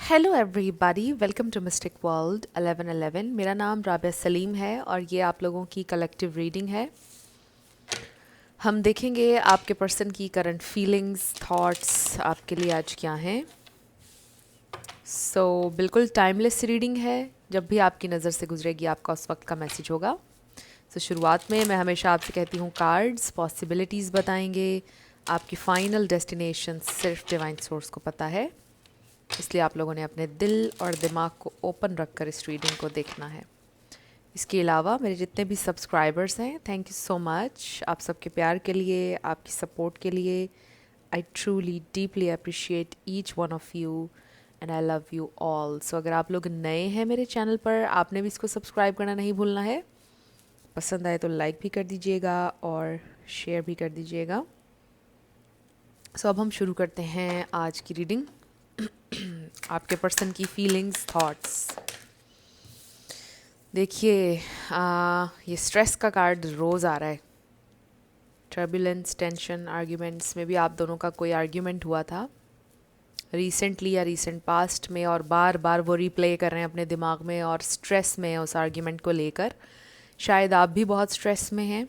Hello everybody, welcome to mystic world 1111। मेरा नाम राबिया सलीम है और ये आप लोगों की कलेक्टिव रीडिंग है। हम देखेंगे आपके पर्सन की करंट फीलिंग्स, थॉट्स आपके लिए आज क्या हैं। बिल्कुल टाइमलेस रीडिंग है। जब भी आपकी नज़र से गुजरेगी आपका उस वक्त का मैसेज होगा। शुरुआत में मैं हमेशा आपसे कहती हूँ कार्ड्स पॉसिबिलिटीज़ बताएंगे। आपकी फाइनल डेस्टिनेशन सिर्फ डिवाइन सोर्स को पता है, इसलिए आप लोगों ने अपने दिल और दिमाग को ओपन रखकर इस रीडिंग को देखना है। इसके अलावा मेरे जितने भी सब्सक्राइबर्स हैं, थैंक यू सो मच आप सबके प्यार के लिए, आपकी सपोर्ट के लिए। I truly deeply appreciate each one of you and I love you all. अगर आप लोग नए हैं मेरे चैनल पर, आपने भी इसको सब्सक्राइब करना नहीं भूलना है। पसंद आए तो लाइक भी कर दीजिएगा और शेयर भी कर दीजिएगा। अब हम शुरू करते हैं आज की रीडिंग। आपके पर्सन की फीलिंग्स, थॉट्स। देखिए, ये स्ट्रेस का कार्ड रोज़ आ रहा है। टर्बुलेंस, टेंशन, आर्ग्यूमेंट्स में भी आप दोनों का कोई आर्ग्यूमेंट हुआ था रिसेंटली या रिसेंट पास्ट में, और बार बार वो रिप्ले कर रहे हैं अपने दिमाग में और स्ट्रेस में है उस आर्ग्यूमेंट को लेकर। शायद आप भी बहुत स्ट्रेस में हैं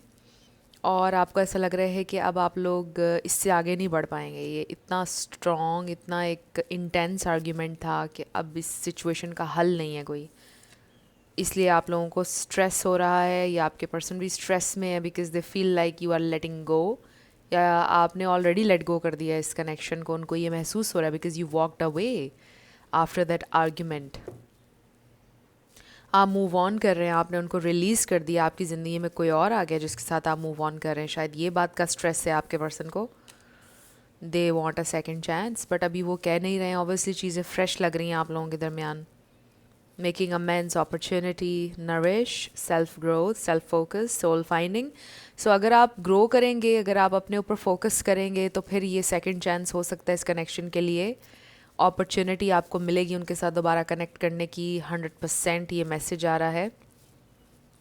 और आपको ऐसा लग रहा है कि अब आप लोग इससे आगे नहीं बढ़ पाएंगे। ये इतना स्ट्रॉन्ग, इतना एक इंटेंस आर्ग्यूमेंट था कि अब इस सिचुएशन का हल नहीं है कोई, इसलिए आप लोगों को स्ट्रेस हो रहा है या आपके पर्सन भी स्ट्रेस में है because they feel like you are letting go, या आपने ऑलरेडी लेट गो कर दिया इस कनेक्शन को। उनको ये महसूस हो रहा है because you walked away after that argument. आप मूव ऑन कर रहे हैं, आपने उनको रिलीज़ कर दिया। आपकी ज़िंदगी में कोई और आ गया जिसके साथ आप मूव ऑन कर रहे हैं। शायद ये बात का स्ट्रेस है आपके पर्सन को। They want a second chance, but अभी वो कह नहीं रहे हैं। ऑब्वियसली चीज़ें फ्रेश लग रही हैं आप लोगों के दरमियान। Making amends, opportunity, nourish, self growth, self focus, soul finding. अगर आप ग्रो करेंगे, अगर आप अपने ऊपर फोकस करेंगे तो फिर ये सेकंड चांस हो सकता है इस कनेक्शन के लिए। अपॉर्चुनिटी आपको मिलेगी उनके साथ दोबारा कनेक्ट करने की। 100% ये मैसेज आ रहा है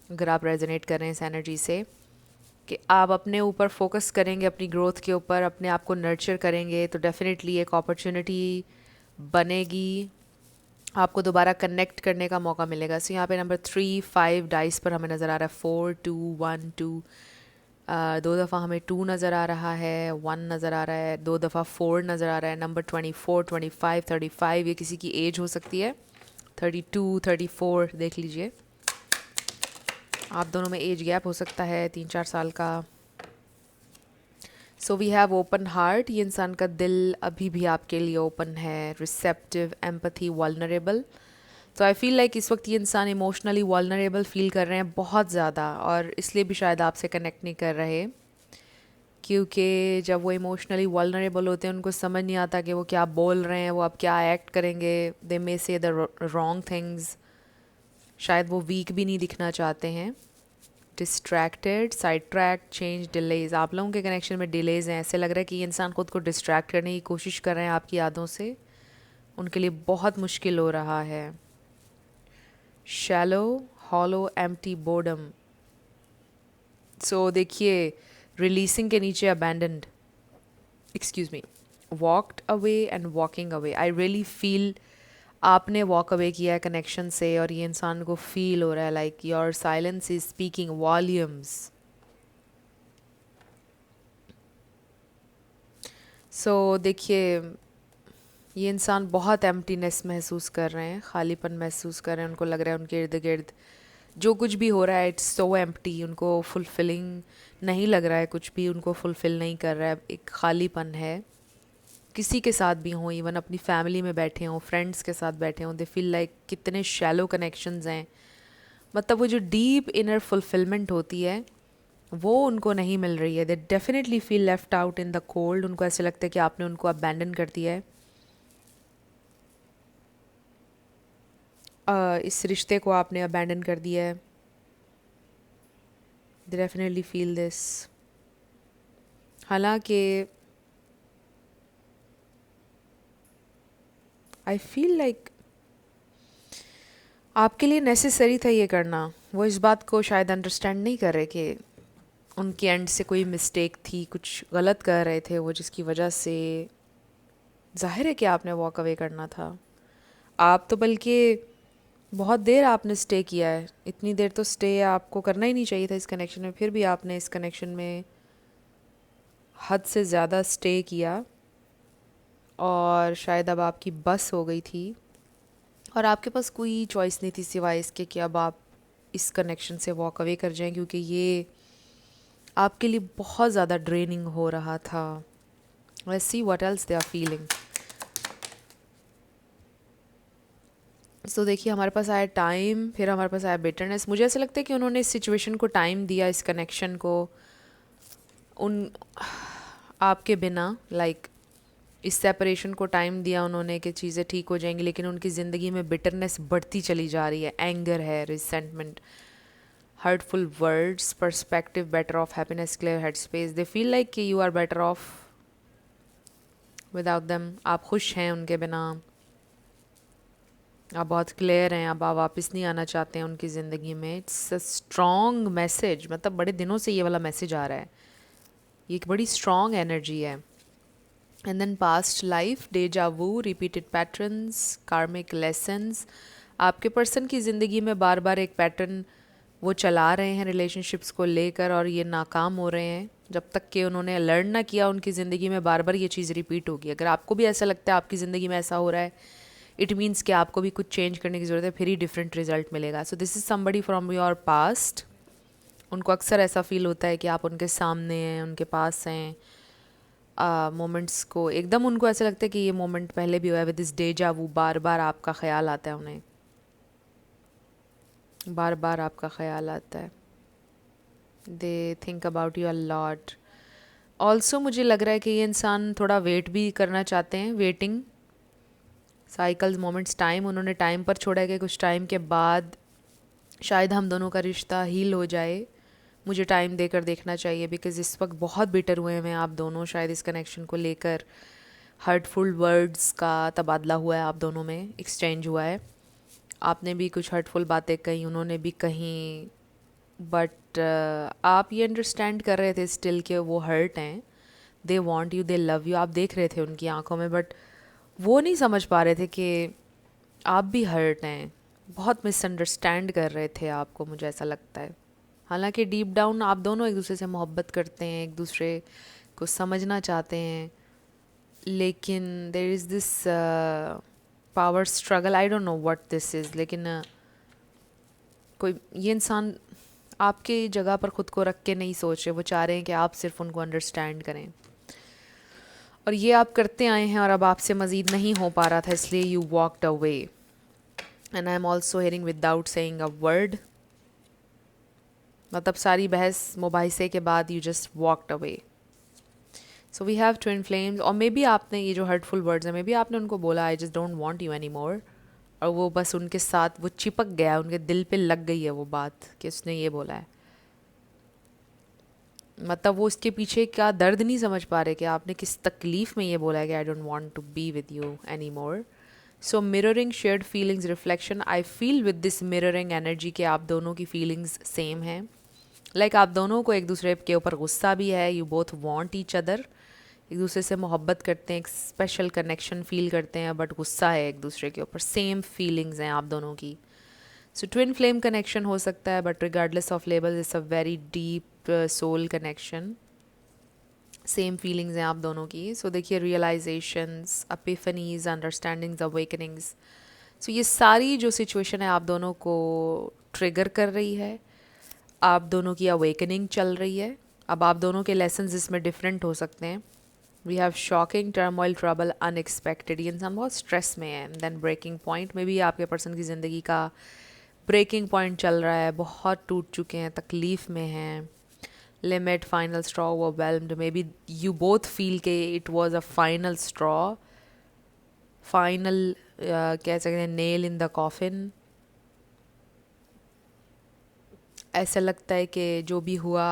अगर आप रेजोनेट कर रहे हैं इस एनर्जी से, कि आप अपने ऊपर फोकस करेंगे, अपनी ग्रोथ के ऊपर अपने आप को नर्चर करेंगे तो डेफिनेटली एक अपॉर्चुनिटी बनेगी, आपको दोबारा कनेक्ट करने का मौका मिलेगा। यहाँ पे नंबर 3, 5 डाइस पर हमें नज़र आ रहा है 4, 2, 1, 2। दो दफ़ा हमें 2 नज़र आ रहा है, 1 नज़र आ रहा है, 2 दफ़ा 4 नज़र आ रहा है। नंबर 24, 25, 35, ये किसी की एज हो सकती है। 32, 34 देख लीजिए, आप दोनों में एज गैप हो सकता है 3-4 साल का। वी हैव ओपन हार्ट, ये इंसान का दिल अभी भी आपके लिए ओपन है। Receptive, empathy, vulnerable. I feel like इस वक्त ये इंसान इमोशनली वल्नरेबल फील कर रहे हैं बहुत ज़्यादा, और इसलिए भी शायद आपसे कनेक्ट नहीं कर रहे, क्योंकि जब वो इमोशनली वल्नरेबल होते हैं उनको समझ नहीं आता कि वो क्या बोल रहे हैं, वो अब क्या एक्ट करेंगे। दे मे से द रॉन्ग थिंग्स। शायद वो वीक भी नहीं दिखना चाहते हैं। Distracted, side track, change, delays. आप लोगों के कनेक्शन में डिलेज हैं। ऐसे लग रहा है कि ये इंसान खुद को डिस्ट्रैक्ट करने की कोशिश कर रहे हैं आपकी यादों से। उनके लिए बहुत मुश्किल हो रहा है। Shallow, hollow, empty, boredom. देखिए, रिलीजिंग के नीचे abandoned, excuse me, walked away and walking away. I really feel आपने वॉक अवे किया है कनेक्शन से, और ये इंसान को फील हो रहा है like your silence is speaking volumes. देखिए, ये इंसान बहुत एम्प्टीनेस महसूस कर रहे हैं, खालीपन महसूस कर रहे हैं। उनको लग रहा है उनके इर्द गिर्द जो कुछ भी हो रहा है इट्स सो एम्प्टी। उनको फुलफिलिंग नहीं लग रहा है, कुछ भी उनको फुलफिल नहीं कर रहा है। एक खालीपन है। किसी के साथ भी हों, इवन अपनी फैमिली में बैठे हों, फ्रेंड्स के साथ बैठे हों, दे फील लाइक कितने शैलो कनेक्शंस हैं। मतलब वो जो डीप इनर फुलफिलमेंट होती है वो उनको नहीं मिल रही है। They definitely feel left out in the cold. उनको ऐसे लगता है कि आपने उनको अबैंडन कर दिया है। इस रिश्ते को आपने अबैंडन कर दिया है। They definitely feel this. हालांकि आई फील लाइक आपके लिए नेसेसरी था ये करना। वो इस बात को शायद अंडरस्टैंड नहीं कर रहे कि उनके एंड से कोई मिस्टेक थी, कुछ गलत कर रहे थे वो, जिसकी वजह से जाहिर है कि आपने वॉक अवे करना था। आप तो बल्कि बहुत देर आपने स्टे किया है, इतनी देर तो स्टे आपको करना ही नहीं चाहिए था इस कनेक्शन में, फिर भी आपने इस कनेक्शन में हद से ज़्यादा स्टे किया और शायद अब आपकी बस हो गई थी और आपके पास कोई चॉइस नहीं थी सिवाय इसके कि अब आप इस कनेक्शन से वॉक अवे कर जाएं, क्योंकि ये आपके लिए बहुत ज़्यादा ड्रेनिंग हो रहा था। Let's see what else they are feeling. So देखिए, हमारे पास आया टाइम, फिर हमारे पास आया बिटरनेस। मुझे ऐसा लगता है कि उन्होंने इस सिचुएशन को टाइम दिया, इस कनेक्शन को उन आपके बिना, लाइक इस सेपरेशन को टाइम दिया उन्होंने कि चीज़ें ठीक हो जाएंगी, लेकिन उनकी ज़िंदगी में बिटरनेस बढ़ती चली जा रही है। एंगर है, resentment, hurtful words, perspective better off, happiness, clear head space. They feel like कि you are better off without them. आप खुश हैं उनके बिना, आप बहुत क्लियर हैं, अब आप वापस नहीं आना चाहते हैं उनकी ज़िंदगी में। इट्स अ स्ट्रॉन्ग मैसेज, मतलब बड़े दिनों से ये वाला मैसेज आ रहा है, ये एक बड़ी स्ट्रॉन्ग एनर्जी है। And then past life, deja vu, repeated patterns, karmic lessons. आपके पर्सन की ज़िंदगी में बार बार एक पैटर्न वो चला रहे हैं रिलेशनशिप्स को लेकर, और ये नाकाम हो रहे हैं। जब तक कि उन्होंने लर्न ना किया, उनकी ज़िंदगी में बार बार ये चीज़ रिपीट होगी। अगर आपको भी ऐसा लगता है आपकी ज़िंदगी में ऐसा हो रहा है, इट मीन्स कि आपको भी कुछ चेंज करने की ज़रूरत है, फिर ही डिफरेंट रिजल्ट मिलेगा। So this is somebody from your past. उनको अक्सर ऐसा फील होता है कि आप उनके सामने हैं, उनके पास हैं। मोमेंट्स को एकदम उनको ऐसा लगता है कि ये मोमेंट पहले भी हुआ है। विद दिस डेजा वू, बार बार आपका ख्याल आता है उन्हें, बार बार आपका ख्याल आता है। They think about you a lot. Also मुझे लग रहा है कि ये इंसान थोड़ा वेट भी करना चाहते हैं, वेटिंग साइकिल्स, मोमेंट्स, टाइम। उन्होंने टाइम पर छोड़ा है कि कुछ टाइम के बाद शायद हम दोनों का रिश्ता हील हो जाए। मुझे टाइम देकर देखना चाहिए, बिकॉज़ इस वक्त बहुत बिटर हुए हैं आप दोनों, शायद इस कनेक्शन को लेकर। हर्टफुल वर्ड्स का तबादला हुआ है, आप दोनों में एक्सचेंज हुआ है। आपने भी कुछ हर्टफुल बातें कही, उन्होंने भी कही, बट आप ये अंडरस्टैंड कर रहे थे स्टिल कि वो हर्ट हैं। They want you, they love you, आप देख रहे थे उनकी आंखों में, बट वो नहीं समझ पा रहे थे कि आप भी हर्ट हैं। बहुत मिसअंडरस्टैंड कर रहे थे आपको, मुझे ऐसा लगता है। हालांकि डीप डाउन आप दोनों एक दूसरे से मोहब्बत करते हैं, एक दूसरे को समझना चाहते हैं, लेकिन there is this power struggle. I don't know what this is, लेकिन कोई ये इंसान आपकी जगह पर ख़ुद को रख के नहीं सोच रहे। वो चाह रहे हैं कि आप सिर्फ उनको अंडरस्टैंड करें, और ये आप करते आए हैं, और अब आपसे मज़ीद नहीं हो पा रहा था, इसलिए you walked away. And I am also hearing without saying a word, मतलब सारी बहस मुबाहिसे के बाद you just walked away. So we have twin flames. और मे बी आपने ये जो हर्टफुल वर्ड्स हैं, मे बी आपने उनको बोला I just don't want you any मोर, और वो बस उनके साथ वो चिपक गया, उनके दिल पे लग गई है वो बात कि उसने ये बोला है। मतलब वो उसके पीछे का दर्द नहीं समझ पा रहे कि आपने किस तकलीफ़ में ये बोला है कि I don't want to be with you any more. So mirroring shared feelings, reflection. I feel with this mirroring energy कि आप दोनों की फीलिंग्स सेम हैं। लाइक आप दोनों को एक दूसरे के ऊपर गुस्सा भी है, you both want each other, एक दूसरे से मोहब्बत करते हैं, एक स्पेशल कनेक्शन फील करते हैं, बट गुस्सा है एक दूसरे के ऊपर। सेम फीलिंग्स हैं आप दोनों की। सो ट्विन फ्लेम कनेक्शन हो सकता है, but regardless of label it's a very deep soul connection. Same feelings हैं आप दोनों की। सो देखिए, realisations, epiphanies, understandings, awakenings. So ये सारी जो सिचुएशन है आप दोनों को ट्रिगर कर रही है, आप दोनों की अवेकनिंग चल रही है। अब आप दोनों के लेसन्स इसमें डिफरेंट हो सकते हैं। We have shocking, turmoil, trouble, unexpected. ये इंसान बहुत स्ट्रेस में है। देन ब्रेकिंग पॉइंट में भी आपके पर्सन की ज़िंदगी का ब्रेकिंग पॉइंट चल रहा है, बहुत टूट चुके हैं, तकलीफ़ में हैं। Limit, final straw, overwhelmed. Maybe you both feel के it was a final straw, final कह सकते हैं नेल इन द कॉफिन। ऐसा लगता है कि जो भी हुआ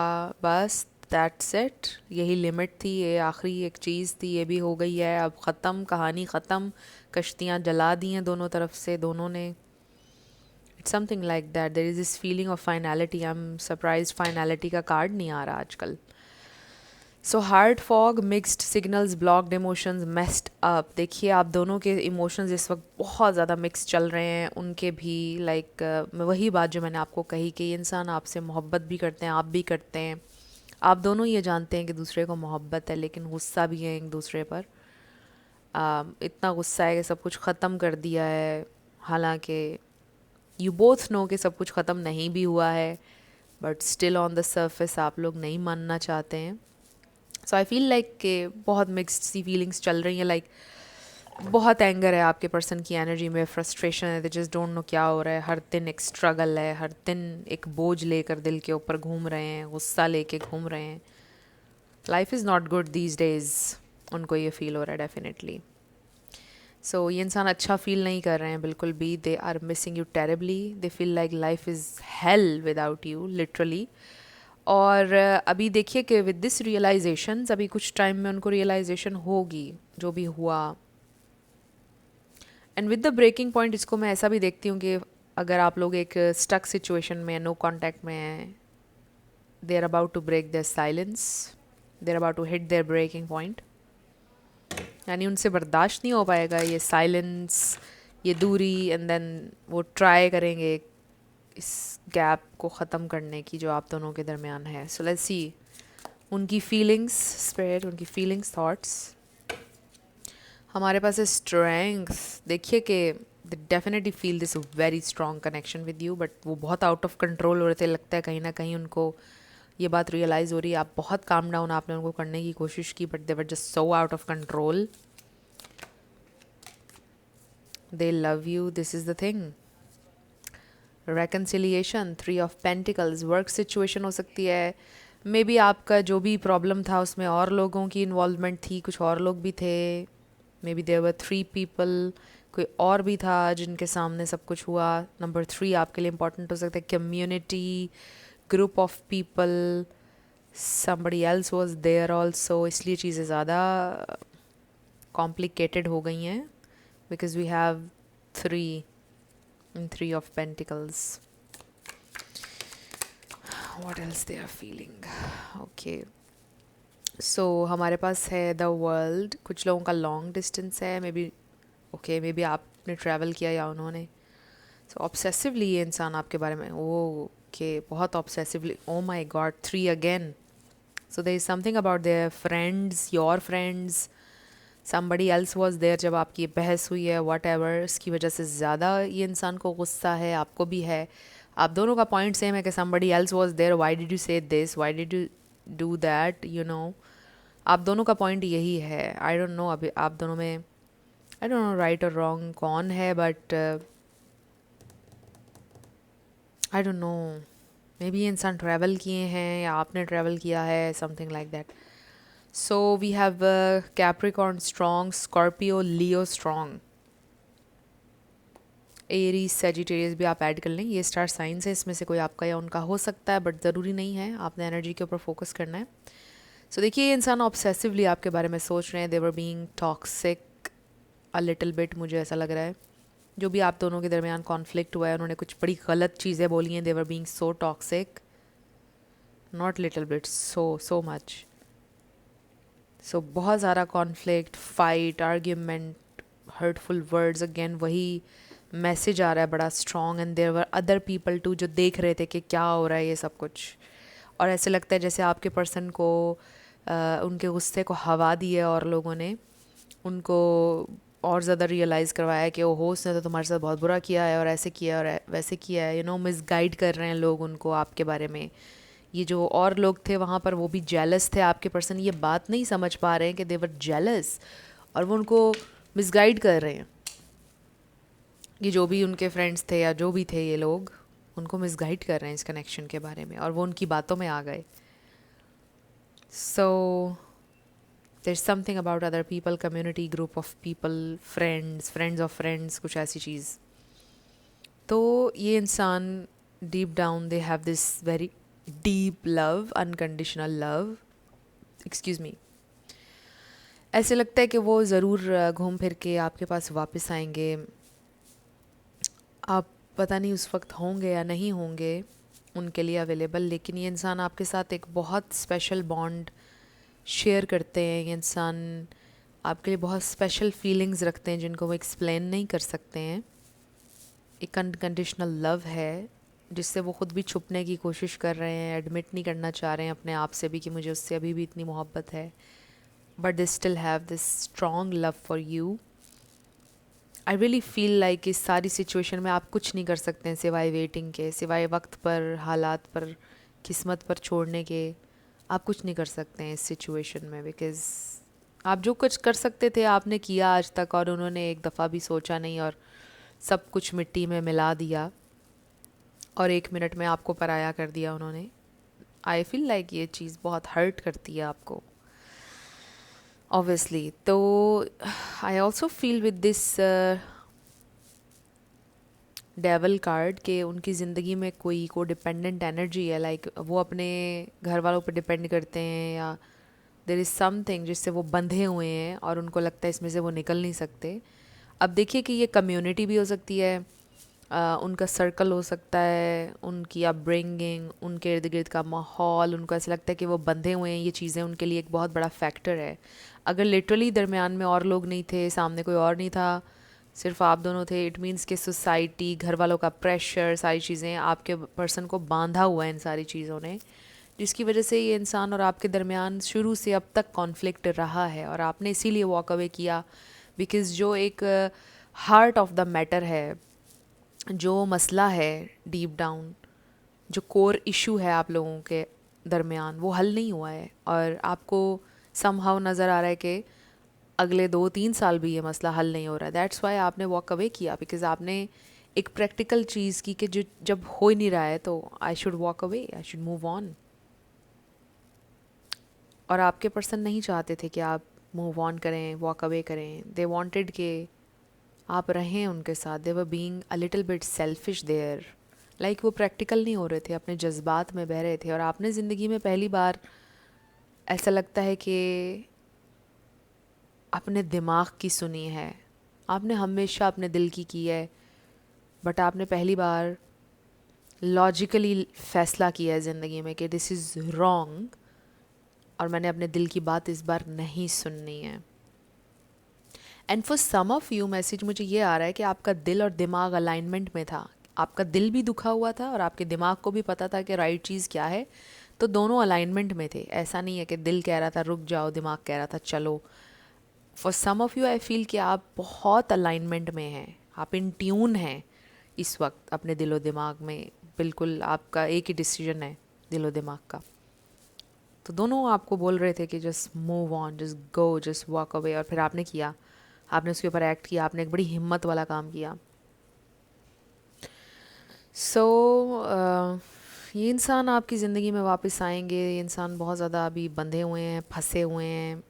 बस दैट्स इट, यही लिमिट थी, ये आखिरी एक चीज़ थी, ये भी हो गई है, अब ख़त्म, कहानी ख़त्म, कश्तियाँ जला दी हैं दोनों तरफ से, दोनों ने। It's something like that. There is this feeling of finality. I am surprise finality का कार्ड नहीं आ रहा आजकल। So heart fog, mixed signals, blocked emotions, messed up. देखिए आप दोनों के इमोशंस इस वक्त बहुत ज़्यादा मिक्स चल रहे हैं, उनके भी लाइक वही बात जो मैंने आपको कही कि ये इंसान आपसे मोहब्बत भी करते हैं, आप भी करते हैं, आप दोनों ये जानते हैं कि दूसरे को मोहब्बत है, लेकिन गुस्सा भी है एक दूसरे पर। इतना गुस्सा है कि सब कुछ ख़त्म कर दिया है, हालांकि यू बोथ नो कि सब कुछ ख़त्म नहीं भी हुआ है, but still on the surface आप लोग नहीं मानना चाहते हैं। सो आई फील लाइक कि बहुत मिक्स्ड सी फीलिंग्स चल रही हैं, लाइक बहुत एंगर है आपके पर्सन की एनर्जी में, फ्रस्ट्रेशन है, दे जस्ट डोंट नो क्या हो रहा है, हर दिन एक स्ट्रगल है, हर दिन एक बोझ लेकर दिल के ऊपर घूम रहे हैं, गुस्सा लेके घूम रहे हैं। Life is not good these days, उनको ये फील हो रहा है डेफिनेटली। सो ये इंसान अच्छा फील नहीं कर रहे हैं बिल्कुल भी, they are missing you terribly, they feel like life is hell without you literally. और अभी देखिए कि विद दिस रियलाइजेशन, अभी कुछ टाइम में उनको रियलाइजेशन होगी जो भी हुआ। And with the breaking point, इसको मैं ऐसा भी देखती हूँ कि अगर आप लोग एक स्टक सिचुएशन में, नो कॉन्टैक्ट में हैं, they are about to break their silence, they are about to hit their breaking point. यानी उनसे बर्दाश्त नहीं हो पाएगा ये साइलेंस, ये दूरी, एंड देन वो ट्राई करेंगे इस गैप को ख़त्म करने की जो आप दोनों के दरमियान है। सो लेट्स सी उनकी फीलिंग्स, स्पिरिट, उनकी फीलिंग्स, थॉट्स। हमारे पास है स्ट्रेंथ। देखिए कि they definitely feel this very strong connection with you, but वो बहुत आउट ऑफ कंट्रोल हो रहे थे, लगता है कहीं ना कहीं उनको ये बात रियलाइज़ हो रही है। आप बहुत काम डाउन आपने उनको करने की कोशिश की, but they were just so out of control. They love you, this is the thing. Reconciliation, 3 of pentacles, work situation हो सकती है, मे बी आपका जो भी प्रॉब्लम था उसमें और लोगों की इन्वॉल्वमेंट थी, कुछ और लोग भी थे, maybe there were 3 people, कोई और भी था जिनके सामने सब कुछ हुआ। नंबर 3 आपके लिए इंपॉर्टेंट हो सकता है, community, group of people, somebody else was there also, इसलिए चीज़ें ज़्यादा कॉम्प्लिकेटेड हो गई हैं, because we have 3 and 3 of pentacles. What else they are feeling? Okay. So हमारे पास है द वर्ल्ड, कुछ लोगों का लॉन्ग डिस्टेंस है, may be okay, may be आपने ट्रैवल किया या उन्होंने। सो ऑब्सेसिवली ये इंसान आपके बारे में, ओके, बहुत obsessively, oh my god, 3 again. So there is something about their friends, your friends, somebody else was there जब आपकी ये बहस हुई है, वट एवर, इसकी वजह से ज़्यादा ये इंसान को गुस्सा है, आपको भी है। आप दोनों का पॉइंट सेम है कि somebody else was there, why did you say this, why did you do that, you know। आप दोनों का पॉइंट यही है। आई डोंट नो अभी आप दोनों में, आई डोंट नो राइट और रॉन्ग कौन है, but I don't no, may be ये इंसान ट्रैवल किए हैं या आपने ट्रैवल किया है, something like that. So we have Capricorn strong, Scorpio, Leo strong, Aries, Sagittarius भी आप ऐड कर लें, ये स्टार साइंस है, इसमें से कोई आपका या उनका हो सकता है, बट ज़रूरी नहीं है, आपने एनर्जी के ऊपर फोकस करना है। सो देखिए ये इंसान ऑब्सेसिवली आपके बारे में सोच रहे हैं, they were being toxic a little bit, मुझे ऐसा लग रहा है। जो भी आप दोनों के दरमियान कॉन्फ्लिक्ट हुआ है, उन्होंने कुछ बड़ी गलत चीज़ें बोली हैं, they were being so toxic, not little bit, so much. So बहुत ज़्यादा conflict, fight, argument, hurtful words, again वही मैसेज आ रहा है बड़ा strong, and there were other people too जो देख रहे थे कि क्या हो रहा है ये सब कुछ। और ऐसे लगता है जैसे आपके पर्सन को उनके गुस्से को हवा दी है और लोगों ने उनको और ज़्यादा रियलाइज़ करवाया है कि ओहो उसने तो तुम्हारे साथ बहुत बुरा किया है और ऐसे किया और वैसे किया है, यू नो, मिसगाइड कर रहे हैं लोग उनको आपके बारे में। ये जो और लोग थे वहाँ पर वो भी जेलस थे, आपके पर्सन ये बात नहीं समझ पा रहे हैं कि देवर जेलस, और वो उनको मिसगाइड कर रहे हैं। ये जो भी उनके फ्रेंड्स थे या जो भी थे ये लोग, उनको मिसगाइड कर रहे हैं इस कनेक्शन के बारे में, और वो उनकी बातों में आ गए। So there is something about other people, community, group of people, friends, friends of friends, कुछ ऐसी चीज़। तो ये इंसान deep down they have this very deep love, unconditional love, excuse me. ऐसे लगता है कि वो ज़रूर घूम फिर के आपके पास वापस आएंगे। आप पता नहीं उस वक्त होंगे या नहीं होंगे उनके लिए अवेलेबल, लेकिन ये इंसान आपके साथ एक बहुत स्पेशल बॉन्ड शेयर करते हैं, ये इंसान आपके लिए बहुत स्पेशल फीलिंग्स रखते हैं जिनको वो एक्सप्लेन नहीं कर सकते हैं। एक अनकंडीशनल लव है जिससे वो ख़ुद भी छुपने की कोशिश कर रहे हैं, एडमिट नहीं करना चाह रहे हैं अपने आप से भी कि मुझे उससे अभी भी इतनी मोहब्बत है, but they still have this strong love for you. I really feel like इस सारी सिचुएशन में आप कुछ नहीं कर सकते हैं सिवाय वेटिंग के, सिवाय वक्त पर, हालात पर, किस्मत पर छोड़ने के। आप कुछ नहीं कर सकते हैं इस सिचुएशन में, बिकॉज़ आप जो कुछ कर सकते थे आपने किया आज तक, और उन्होंने एक दफ़ा भी सोचा नहीं और सब कुछ मिट्टी में मिला दिया और 1 मिनट में आपको पराया कर दिया उन्होंने। आई फील लाइक ये चीज़ बहुत हर्ट करती है आपको ऑब्वियसली। तो I also feel with this devil card के उनकी ज़िंदगी में कोई को डिपेंडेंट एनर्जी है, लाइक वो अपने घर वालों पर डिपेंड करते हैं, या देर इज़ समथिंग जिससे वो बंधे हुए हैं और उनको लगता है इसमें से वो निकल नहीं सकते। अब देखिए कि ये कम्युनिटी भी हो सकती है, उनका सर्कल हो सकता है, उनकी अपब्रिंगिंग, उनके इर्द गिर्द का माहौल, उनको ऐसा लगता है कि वो बंधे हुए हैं, ये चीज़ें उनके लिए एक बहुत बड़ा फैक्टर है। अगर लिटरली दरमियान में और लोग नहीं थे, सामने कोई और नहीं था, सिर्फ आप दोनों थे, इट मीन्स कि सोसाइटी, घर वालों का प्रेशर, सारी चीज़ें आपके पर्सन को बांधा हुआ है इन सारी चीज़ों ने, जिसकी वजह से ये इंसान और आपके दरमियान शुरू से अब तक कॉन्फ्लिक्ट रहा है, और आपने इसीलिए वॉक अवे किया। बिकॉज़ जो एक हार्ट ऑफ द मैटर है, जो मसला है डीप डाउन, जो कोर इशू है आप लोगों के दरमियान, वो हल नहीं हुआ है, और आपको समहाउ नज़र आ रहा है कि अगले 2-3 साल भी ये मसला हल नहीं हो रहा है। दैट्स वाई आपने वॉक अवे किया, बिकॉज़ आपने एक प्रैक्टिकल चीज़ की कि जो जब हो ही नहीं रहा है तो I should walk away, I should move on. और आपके पर्सन नहीं चाहते थे कि आप मूव ऑन करें, वॉक अवे करें। दे वांटेड कि आप रहें उनके साथ। They were being a little bit selfish there, like वो प्रैक्टिकल नहीं हो रहे थे, अपने जज्बात में बह रहे थे। और आपने ज़िंदगी में पहली बार ऐसा लगता है कि अपने दिमाग की सुनी है। आपने हमेशा अपने दिल की है, बट आपने पहली बार लॉजिकली फ़ैसला किया है ज़िंदगी में कि दिस इज़ रॉन्ग, और मैंने अपने दिल की बात इस बार नहीं सुननी है। And for some of you message मुझे ये आ रहा है कि आपका दिल और दिमाग अलाइनमेंट में था। आपका दिल भी दुखा हुआ था और आपके दिमाग को भी पता था कि राइट चीज़ क्या है, तो दोनों अलाइनमेंट में थे। ऐसा नहीं है कि दिल कह रहा था रुक जाओ, दिमाग कह रहा था चलो। For some of you I feel कि आप बहुत अलाइनमेंट में हैं, आप इन ट्यून हैं इस वक्त अपने दिलो दिमाग में। बिल्कुल आपका एक ही डिसीजन है दिलो दिमाग का। तो दोनों आपको बोल रहे थे कि just move on, just go, just walk away, और फिर आपने किया, आपने उसके ऊपर एक्ट किया, आपने एक बड़ी हिम्मत वाला काम किया। ये इंसान आपकी ज़िंदगी में वापस आएंगे। ये इंसान बहुत ज़्यादा अभी बंधे हुए हैं, फंसे हुए हैं।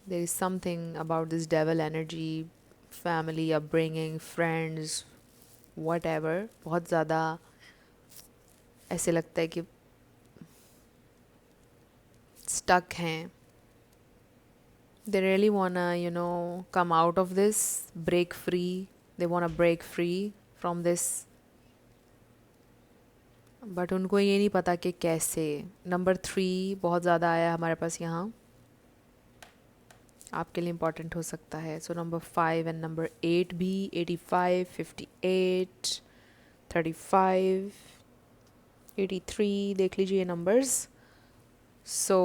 There is something about this devil energy, family, upbringing, friends, whatever, बहुत ज़्यादा ऐसे लगता है कि स्टक हैं। They really wanna, come out of this, break free. They wanna break free from this. But उनको ये नहीं पता कि कैसे। नंबर 3 बहुत ज़्यादा आया हमारे पास यहाँ, आपके लिए इम्पॉर्टेंट हो सकता है। सो नंबर 5 एंड नंबर 8 भी, 85, 58, 35, 83, देख लीजिए नंबर्स। सो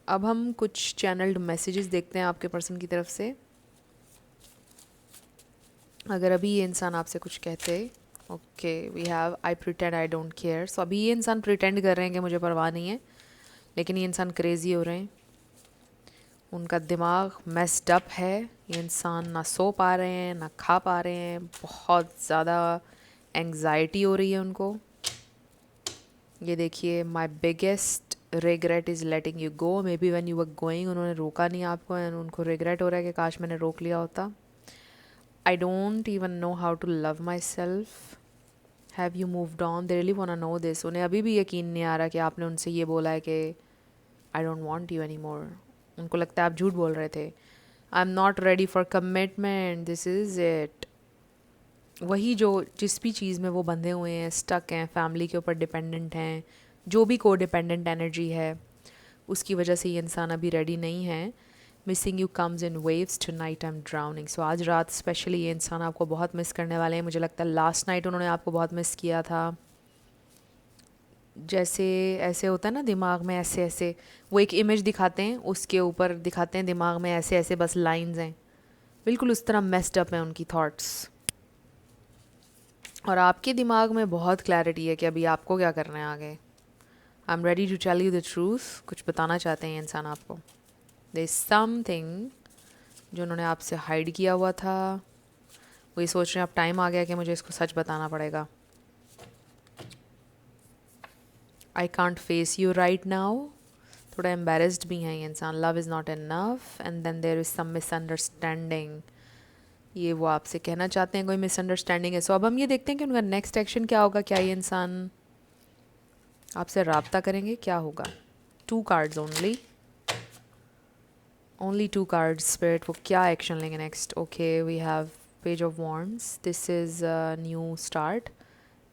अब हम कुछ चैनल्ड मैसेजेस देखते हैं आपके पर्सन की तरफ से। अगर अभी ये इंसान आपसे कुछ कहते, okay we have I pretend I don't care. So अभी ये इंसान प्रिटेंड कर रहे हैं कि मुझे परवाह नहीं है, लेकिन ये इंसान क्रेज़ी हो रहे हैं, उनका दिमाग मेस्ड अप है। ये इंसान ना सो पा रहे हैं, ना खा पा रहे हैं, बहुत ज़्यादा एंग्जाइटी हो रही है उनको। ये देखिए, my biggest regret is letting you go. May be when you were going उन्होंने रोका नहीं आपको, एंड उनको रिग्रेट हो रहा है कि काश मैंने रोक लिया होता। I don't even know how to love myself. Have you moved on? They really want to know this. उन्हें अभी भी यकीन नहीं आ रहा कि आपने उनसे ये बोला है कि I don't want you any मोर। उनको लगता है आप झूठ बोल रहे थे। I am not ready for commitment, this is it. वही जो जिस भी चीज़ में वो बंधे हुए हैं, स्टक हैं, फैमिली के ऊपर डिपेंडेंट हैं, जो भी को डिपेंडेंट एनर्जी है, उसकी वजह से ये इंसान अभी रेडी नहीं है. Missing you comes in waves tonight I am drowning. So आज रात स्पेशली ये इंसान आपको बहुत मिस करने वाले हैं. मुझे लगता है लास्ट नाइट उन्होंने आपको बहुत मिस किया था. जैसे ऐसे होता है ना दिमाग में ऐसे ऐसे वो एक इमेज दिखाते हैं, उसके ऊपर दिखाते हैं दिमाग में ऐसे ऐसे बस लाइंस हैं, बिल्कुल उस तरह मेस्ड अप हैं उनकी थॉट्स. और आपके दिमाग में बहुत क्लैरिटी है कि अभी आपको क्या करना है आगे. I am ready to tell you the truth. कुछ बताना चाहते हैं ये इंसान आपको. देयर इज समथिंग जो उन्होंने आपसे हाइड किया हुआ था. वो ये सोच रहे हैं अब टाइम आ गया कि मुझे इसको सच बताना पड़ेगा. I can't face you right now. थोड़ा एम्बेरस्ड भी हैं ये इंसान. Love is not enough and then there is some misunderstanding. ये वो आपसे कहना चाहते हैं कोई मिसअंडरस्टैंडिंग है. सो अब हम ये देखते हैं कि उनका नेक्स्ट एक्शन क्या होगा. क्या ये इंसान आपसे रब्ता करेंगे, क्या होगा. 2 कार्ड्स ओनली 2 कार्ड्स स्पिरिट. वो क्या एक्शन लेंगे next. Okay we have page of wands. This is new start,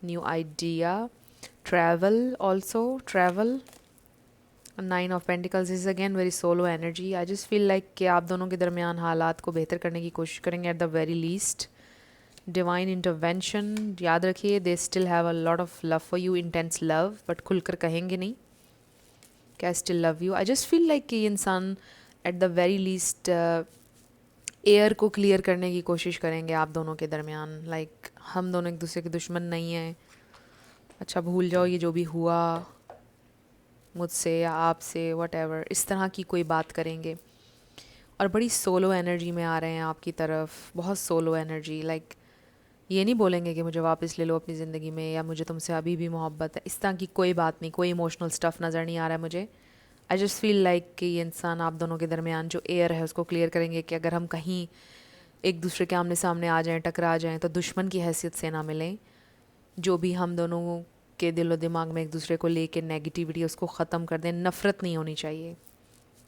new idea, travel also, travel. 9 of pentacles is again very solo energy. I just feel like कि आप दोनों के दरमियान हालात को बेहतर करने की कोशिश करेंगे at the very least. Divine intervention. याद रखिए they still have a lot of love for you, intense love, but खुलकर कहेंगे नहीं क्या still love you. I just feel like कि ये इंसान at the very least air को क्लियर करने की कोशिश करेंगे आप दोनों के दरमियान. लाइक हम दोनों एक दूसरे के दुश्मन नहीं हैं. अच्छा भूल जाओ ये जो भी हुआ मुझसे या आपसे, वट एवर, इस तरह की कोई बात करेंगे. और बड़ी सोलो एनर्जी में आ रहे हैं आपकी तरफ, बहुत सोलो एनर्जी. लाइक ये नहीं बोलेंगे कि मुझे वापस ले लो अपनी ज़िंदगी में या मुझे तुमसे अभी भी मोहब्बत है. इस तरह की कोई बात नहीं, कोई इमोशनल स्टफ़ नज़र नहीं आ रहा है मुझे. आई जस्ट फील लाइक कि ये इंसान आप दोनों के दरमियान जो एयर है उसको क्लियर करेंगे कि अगर हम कहीं एक दूसरे के आमने सामने आ जाएं, टकरा जाएं, तो दुश्मन की हैसियत से ना मिलें. जो भी हम दोनों के दिलो दिमाग में एक दूसरे को लेके नेगेटिविटी उसको ख़त्म कर दें. नफ़रत नहीं होनी चाहिए.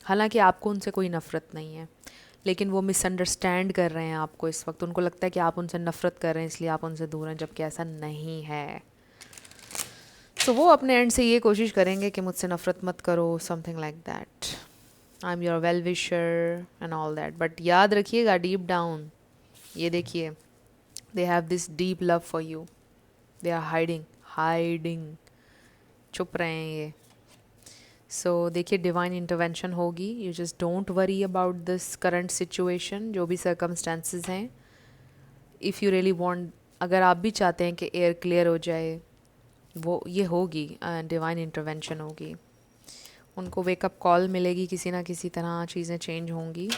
हालांकि आपको उनसे कोई नफ़रत नहीं है, लेकिन वो मिसअंडरस्टैंड कर रहे हैं आपको इस वक्त. उनको लगता है कि आप उनसे नफ़रत कर रहे हैं इसलिए आप उनसे दूर हैं, जबकि ऐसा नहीं है. तो वो अपने एंड से ये कोशिश करेंगे कि मुझसे नफ़रत मत करो, something like that. I am your well wisher and all that. But याद रखिएगा डीप डाउन ये देखिए they have this deep love for you. They are hiding, चुप रहे हैं ये. सो देखिए डिवाइन इंटरवेंशन होगी. You just don't worry about this current situation, जो भी सर्कमस्टेंसेस हैं. इफ़ यू रियली वांट, अगर आप भी चाहते हैं कि एयर क्लियर हो जाए, वो ये होगी, डिवाइन इंटरवेंशन होगी. उनको वेकअप कॉल मिलेगी किसी ना किसी तरह, चीज़ें चेंज होंगी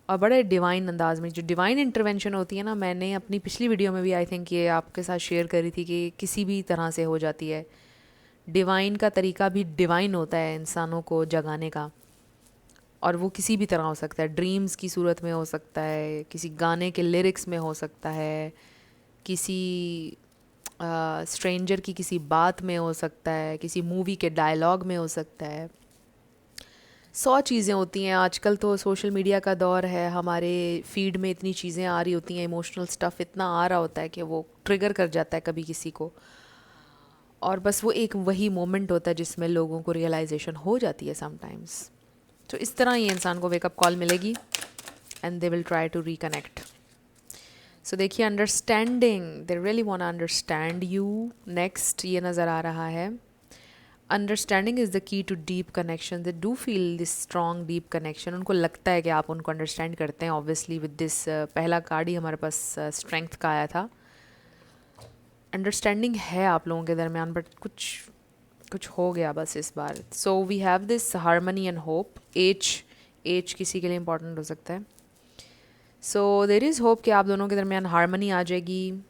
और बड़े डिवाइन अंदाज में. जो डिवाइन इंटरवेंशन होती है ना, मैंने अपनी पिछली वीडियो में भी आई थिंक ये आपके साथ शेयर करी थी कि किसी भी तरह से हो जाती है. डिवाइन का तरीका भी डिवाइन होता है इंसानों को जगाने का, और वो किसी भी तरह हो सकता है. ड्रीम्स की सूरत में हो सकता है, किसी गाने के लिरिक्स में हो सकता है, किसी स्ट्रेंजर की किसी बात में हो सकता है, किसी मूवी के डायलॉग में हो सकता है. 100 चीज़ें होती हैं. आजकल तो सोशल मीडिया का दौर है, हमारे फीड में इतनी चीज़ें आ रही होती हैं, इमोशनल स्टफ़ इतना आ रहा होता है कि वो ट्रिगर कर जाता है कभी किसी को. और बस वो एक वही मोमेंट होता है जिसमें लोगों को रियलाइजेशन हो जाती है समटाइम्स. तो इस तरह ये इंसान को वेकअप कॉल मिलेगी and they will try to reconnect. So देखिए understanding, they really want to understand you. Next ये नज़र आ रहा है understanding is the key to deep connection. They do feel this strong deep connection. उनको लगता है कि आप उनको अंडरस्टैंड करते हैं. ऑब्वियसली विद दिस पहला कार्ड ही हमारे पास स्ट्रेंथ का आया था. अंडरस्टैंडिंग है आप लोगों के दरमियान, बट कुछ हो गया बस इस बार. So we have this harmony and hope. As किसी के लिए इंपॉर्टेंट हो सकता है. सो देर इज़ होप कि आप दोनों के दरमियान हारमनी आ जाएगी.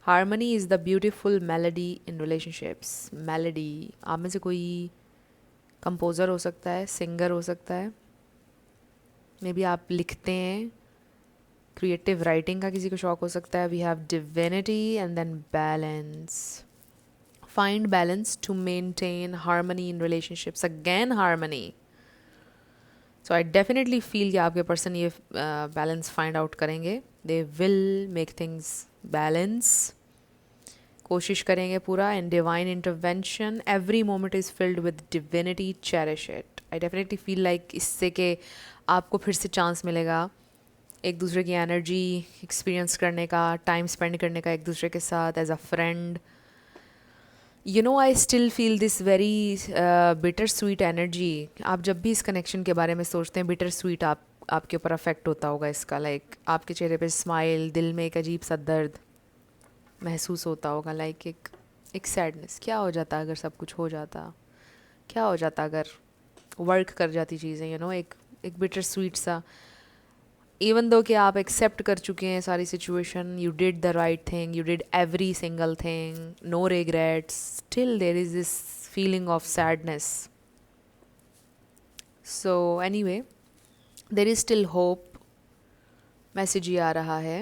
Harmony is the beautiful melody in relationships. Melody, आप में से कोई कंपोज़र हो सकता है, सिंगर हो सकता है, मे बी आप लिखते हैं, क्रिएटिव राइटिंग का किसी को शौक हो सकता है. We have divinity and then balance. Find balance to maintain harmony in relationships. Again harmony. So I definitely feel कि आपके पर्सन ये बैलेंस फाइंड आउट करेंगे. They will make things balance. कोशिश करेंगे पूरा, and divine intervention, every moment is filled with divinity, cherish it. I definitely feel like इससे कि आपको फिर से चांस मिलेगा एक दूसरे की एनर्जी एक्सपीरियंस करने का, टाइम स्पेंड करने का एक दूसरे के साथ as a friend. You know, I still feel this very bitter sweet energy. आप जब भी इस कनेक्शन के बारे में सोचते हैं, बिटर स्वीट आपके ऊपर अफेक्ट होता होगा इसका। लाइक आपके चेहरे पे स्माइल, दिल में एक अजीब सा दर्द महसूस होता होगा, लाइक एक सैडनेस। क्या हो जाता अगर सब कुछ हो जाता, क्या हो जाता अगर वर्क कर जाती चीज़ें, यू नो, एक बिटर स्वीट सा। इवन दो कि आप एक्सेप्ट कर चुके हैं सारी situation, you did the right thing, you did every single thing, no regrets, still there is this feeling of sadness. So anyway, there is still hope. Message ये आ रहा है,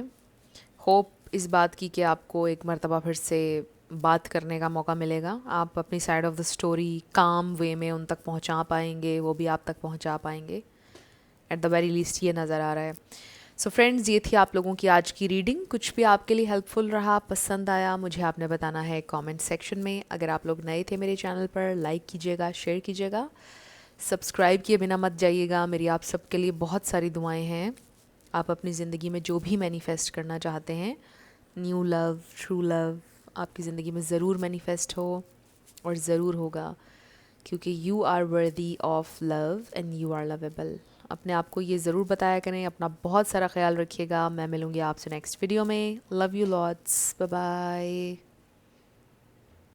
होप इस बात की कि आपको एक मर्तबा फिर से बात करने का मौका मिलेगा। आप अपनी साइड ऑफ द स्टोरी काम वे में उन तक पहुंचा पाएंगे, वो भी आप तक पहुंचा पाएंगे, एट द वेरी लीस्ट ये नज़र आ रहा है। सो फ्रेंड्स, ये थी आप लोगों की आज की रीडिंग। कुछ भी आपके लिए हेल्पफुल रहा, पसंद आया, मुझे आपने बताना है कमेंट सेक्शन में। अगर आप लोग नए थे मेरे चैनल पर, लाइक कीजिएगा, शेयर कीजिएगा, सब्सक्राइब किए बिना मत जाइएगा। मेरी आप सबके लिए बहुत सारी दुआएं हैं। आप अपनी ज़िंदगी में जो भी मैनिफेस्ट करना चाहते हैं, न्यू लव, ट्रू लव, आपकी ज़िंदगी में ज़रूर मैनिफेस्ट हो, और ज़रूर होगा, क्योंकि you are worthy of love and you are lovable. अपने आप को ये ज़रूर बताया करें। अपना बहुत सारा ख्याल रखिएगा। मैं मिलूँगी आपसे नेक्स्ट वीडियो में। Love you lots, bye bye.